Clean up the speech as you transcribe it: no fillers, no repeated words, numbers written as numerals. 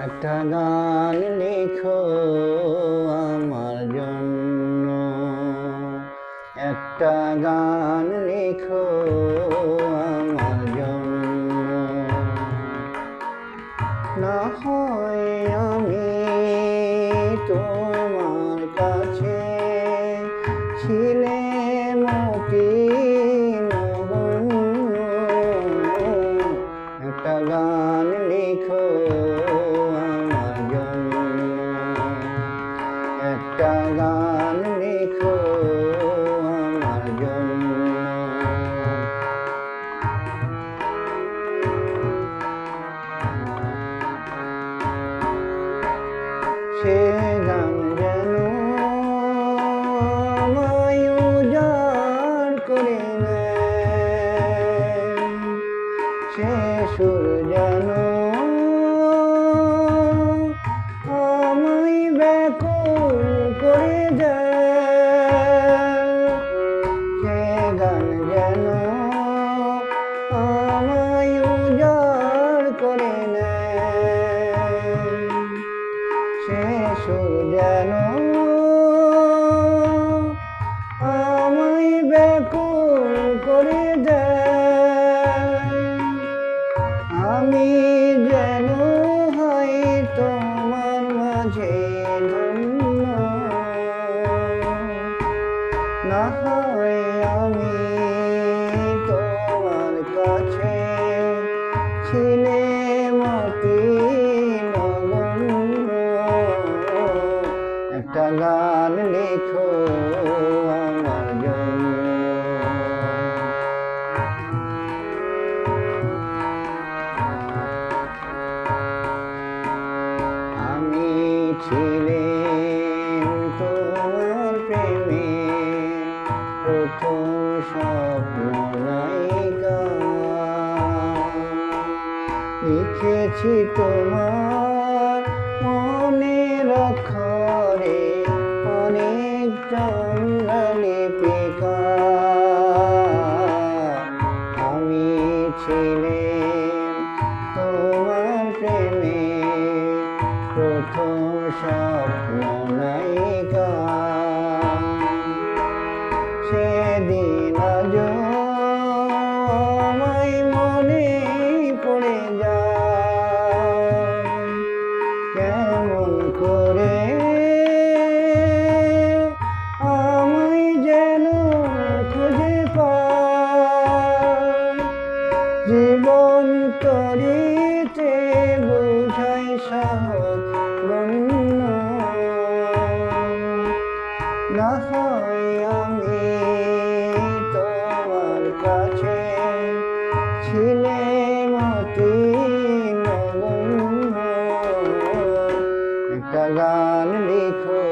একটা গান লিখো আমার জন্য, একটা গান লিখো আমার জন্য। না হয় আমি তোমার কাছে ছিলে মতি নগণ্য। একটা গান লিখো আমার জন্য, একটা গান লিখো আমার জন্য। সে গান যেন আমায় উজাড় করে নেয়, সে সুর যেন আমায় ব্যাকুল করে দেয়। সে গান যেন আমায় উজাড় করে নেয়, সে সুর যেন আমায় ব্যাকুল করে দেয়। আমি যেন হই তোমার মাঝে ধন্য, না হয় আমি তোমার কাছে ছিলে মতি নগণ্য। একটা গান লিখো আমার জন্য। আমি ছিলাম তোমার প্রেমে প্রথম স্বপ্ন নায়িকা, লিখেছি তোমার মনের অক্ষরে অনেক চন্দ্রা লিপিকা। আমি ছিলাম তোমার প্রেমে প্রথম স্বপ্ন নায়িকা, সেদিন আজ আমায় মনে পড়ে যায়। কেমন করে আমায় যেন খুঁজে পায়, জীবন তরিতে বুঝাই সহজ গণ্য। না হয় আমি তোমার কাছে ছিলে মতি নগণ্য। একটা গান লিখো